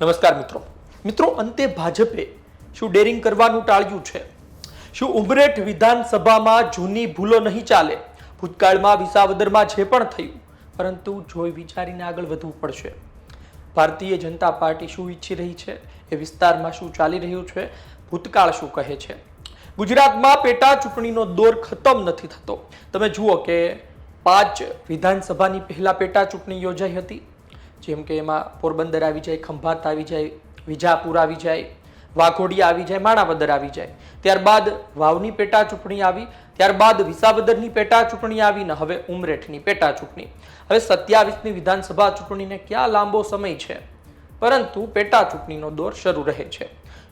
નમસ્કાર મિત્રો અંતે ભાજપે શું ડેરિંગ કરવાનું ટાળ્યું છે? શું ઉમરેઠ વિધાનસભામાં જૂની ભૂલો નહીં ચાલે? ભૂતકાળમાં વિસાવદરમાં જે પણ થયું, પરંતુ જોઈ વિચારીને આગળ વધવું પડશે. ભારતીય જનતા પાર્ટી શું ઈચ્છી રહી છે? એ વિસ્તારમાં શું ચાલી રહ્યું છે? ભૂતકાળ શું કહે છે? ગુજરાતમાં પેટા ચૂંટણીનો દોર ખતમ નથી થતો. તમે જુઓ કે 5 વિધાનસભાની પહેલા પેટા ચૂંટણી યોજાઈ હતી, જેમ કે એમાં પોરબંદર આવી જાય, ખંભાત આવી જાય, વિજાપુર આવી જાય, વાઘોડિયા આવી જાય, માણાવદર આવી જાય. ત્યારબાદ વાવની પેટા ચૂંટણી આવી, ત્યારબાદ વિસાવદરની પેટા ચૂંટણી આવી ને હવે ઉમરેઠની પેટા ચૂંટણી. હવે 27મી વિધાનસભા ચૂંટણીને ક્યાં લાંબો સમય છે, પરંતુ પેટા ચૂંટણીનો દોર શરૂ રહે છે.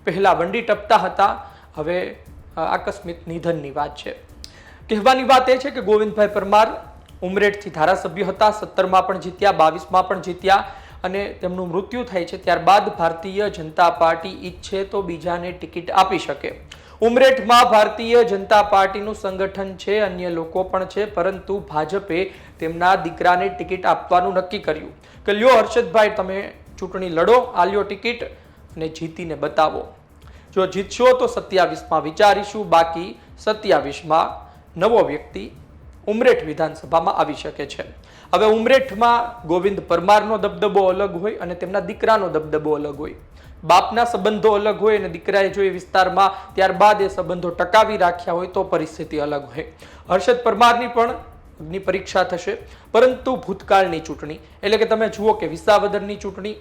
પહેલા વંડી ટપતા હતા, હવે આકસ્મિક નિધનની વાત છે. કહેવાની વાત એ છે કે ગોવિંદભાઈ પરમાર ઉમરેઠથી ધારાસભ્ય હતા, 17માં પણ જીત્યા, 22માં પણ જીત્યા અને તેમનું મૃત્યુ થાય છે. ત્યારબાદ ભારતીય જનતા પાર્ટી ઈચ્છે તો બીજાને ટિકિટ આપી શકે. ઉમરેઠમાં ભારતીય જનતા પાર્ટીનું સંગઠન છે, અન્ય લોકો પણ છે, પરંતુ ભાજપે તેમના દીકરાને ટિકિટ આપવાનું નક્કી કર્યું કે લ્યો હર્ષદભાઈ, તમે ચૂંટણી લડો, આ લ્યો ટિકિટ અને જીતીને બતાવો. જો જીતશો તો 27માં વિચારીશું, બાકી 27માં નવો વ્યક્તિ ઉમરેઠ વિધાનસભામાં આવી શકે છે. હવે ઉમરેઠમાં ગોવિંદ પરમારનો દબદબો અલગ હોય અને તેમના દીકરાનો દબદબો અલગ હોય. બાપના સંબંધો અલગ હોય અને દીકરાએ જો એ વિસ્તારમાં ત્યારબાદ એ સંબંધો ટકાવી રાખ્યા હોય તો પરિસ્થિતિ અલગ હોય. હર્ષદ પરમારની પણ અગ્નિ પરીક્ષા થશે, પરંતુ ભૂતકાળની ચૂંટણી એટલે કે તમે જુઓ કે વિસાવદરની ચૂંટણી,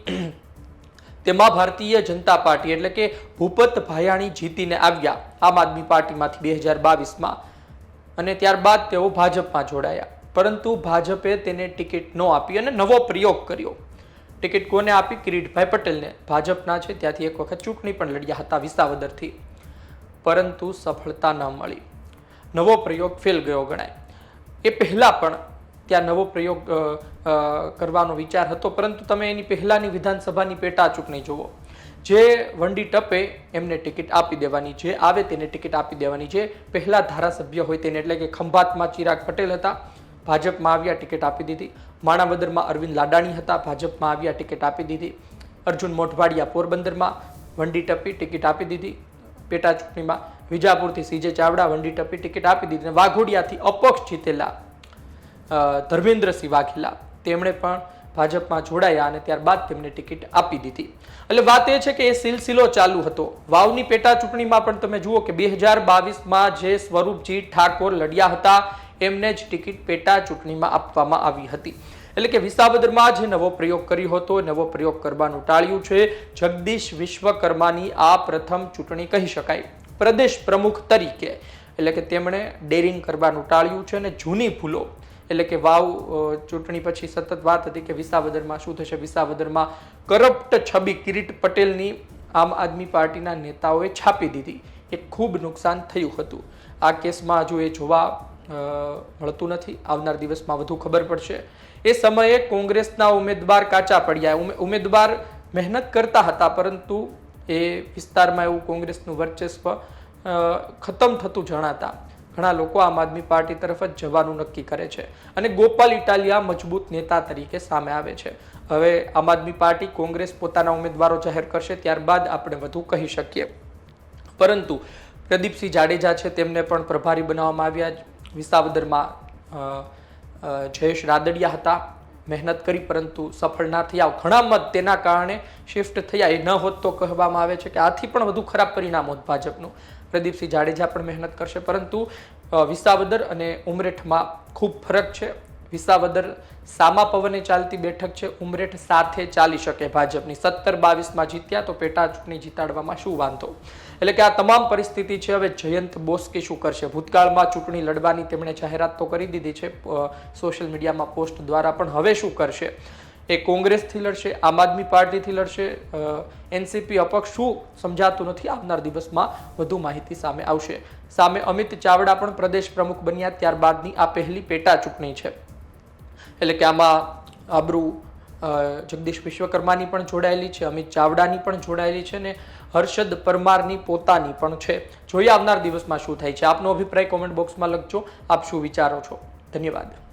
તેમાં ભારતીય જનતા પાર્ટી એટલે કે ભૂપત ભાયાણી જીતીને આવ્યા આમ આદમી પાર્ટીમાંથી 2022માં, અને ત્યારબાદ તેઓ ભાજપમાં જોડાયા, પરંતુ ભાજપે તેને ટિકિટ ન આપી અને નવો પ્રયોગ કર્યો. ટિકિટ કોને આપી? કિરીટભાઈ પટેલને. ભાજપના છે, ત્યાંથી એક વખત ચૂંટણી પણ લડ્યા હતા વિસાવદરથી, પરંતુ સફળતા ન મળી. નવો પ્રયોગ ફેલ ગયો ગણાય. એ પહેલા પણ ત્યાં નવો પ્રયોગ કરવાનો વિચાર હતો, પરંતુ તમે એની પહેલાની વિધાનસભાની પેટા ચૂંટણી જુઓ. જે વંડી ટપે એમને ટિકિટ આપી દેવાની, જે આવે તેને ટિકિટ આપી દેવાની, જે પહેલા ધારાસભ્ય હોય તેને, એટલે કે ખંભાતમાં ચિરાગ પટેલ હતા, ભાજપમાં આવ્યા, ટિકિટ આપી દીધી. માણાવદરમાં અરવિંદ લાડાણી હતા, ભાજપમાં આવ્યા, ટિકિટ આપી દીધી. અર્જુન મોઢવાડિયા પોરબંદરમાં વંડી ટપી, ટિકિટ આપી દીધી પેટા ચૂંટણીમાં. વિજાપુરથી સીજે ચાવડા વંડી ટપી, ટિકિટ આપી દીધી. અને વાઘોડિયાથી અપક્ષ જીતેલા ધર્મેન્દ્રસિંહ વાઘેલા, તેમણે પણ ભાજપમાં જોડાયા અને ત્યારબાદ તેમને ટિકિટ આપી દીધી. એટલે વાત એ છે કે એ સિલસિલો ચાલુ હતો. વાવની પેટા ચૂંટણીમાં પણ તમે જુઓ કે 2022માં જે સ્વરૂપજી ઠાકોર લડ્યા હતા એમને જ ટિકિટ પેટા ચૂંટણીમાં આપવામાં આવી હતી. એટલે કે વિસાવદરમાં જે નવો પ્રયોગ કર્યો હતો, નવો પ્રયોગ કરવાનું ટાળ્યું છે. જગદીશ વિશ્વકર્માની આ પ્રથમ ચૂંટણી કહી શકાય પ્રદેશ પ્રમુખ તરીકે, એટલે કે તેમણે ડેરિંગ કરવાનું ટાળ્યું છે. અને જૂની ભૂલો એટલે કે વાવ ચૂંટણી પછી સતત વાત હતી કે વિસાવદરમાં શું થશે, વિસાવદરમાં કરપ્ટ છબી કિરીટ પટેલની આમ આદમી પાર્ટીના નેતાઓએ છાપી દીધી. એ ખૂબ નુકસાન થયું હતું. આ કેસમાં હજુ એ જોવા મળતું નથી. આવનાર દિવસમાં વધુ ખબર પડશે. એ સમયે કોંગ્રેસના ઉમેદવાર કાચા પડ્યા. ઉમેદવાર મહેનત કરતા હતા, પરંતુ એ વિસ્તારમાં એવું કોંગ્રેસનું વર્ચસ્વ ખતમ થતું જણાતા ઘણા લોકો આમ આદમી પાર્ટી તરફ જ જવાનું નક્કી કરે છે અને ગોપાલ ઇટાલિયા મજબૂત નેતા તરીકે સામે આવે છે. હવે આમ આદમી પાર્ટી, કોંગ્રેસ પોતાના ઉમેદવારો જાહેર કરશે, ત્યારબાદ આપણે વધુ કહી શકીએ. પરંતુ પ્રદીપસિંહ જાડેજા છે, તેમને પણ પ્રભારી બનાવવામાં આવ્યા. વિસાવદરમાં જયેશ રાદડિયા હતા, મહેનત કરી પરંતુ સફળ ના થયા. ઘણા મત તેના કારણે શિફ્ટ થયા. એ ન હોત તો કહેવામાં આવે છે કે આથી પણ વધુ ખરાબ પરિણામ હોત ભાજપનું. પ્રદીપસિંહ જાડેજા પણ મહેનત કરશે, પરંતુ વિસાવદર અને ઉમરેઠમાં ખૂબ ફરક છે. વિસાવદર સામા પવને ચાલતી બેઠક છે, ઉમરેઠ સાથે ચાલી શકે ભાજપની. 17-22માં જીત્યા તો પેટા ચૂંટણી જીતાડવામાં શું વાંધો? એટલે કે આ તમામ પરિસ્થિતિ છે. હવે જયંત બોસ્કે શું કરશે? ભૂતકાળમાં ચૂંટણી લડવાની તેમણે જાહેરાત તો કરી દીધી છે સોશિયલ મીડિયામાં પોસ્ટ દ્વારા, પણ હવે શું કરશે? એ કોંગ્રેસથી લડશે, આમ આદમી પાર્ટીથી લડશે, એનસીપી અપક્ષ, શું સમજાતું નથી. આવનાર દિવસમાં વધુ માહિતી સામે આવશે. સામે અમિત ચાવડા પણ પ્રદેશ પ્રમુખ બન્યા ત્યારબાદની આ પહેલી પેટા ચૂંટણી છે. એટલે કે આમાં આબરૂ જગદીશ વિશ્વકર્માની પણ જોડાયેલી છે, અમિત ચાવડાની પણ જોડાયેલી છે ને હર્ષદ પરમારની પોતાની પણ છે. જોઈએ આવનાર દિવસમાં શું થાય છે. આપનો અભિપ્રાય કોમેન્ટ બોક્સમાં લખજો. આપ શું વિચારો છો? ધન્યવાદ.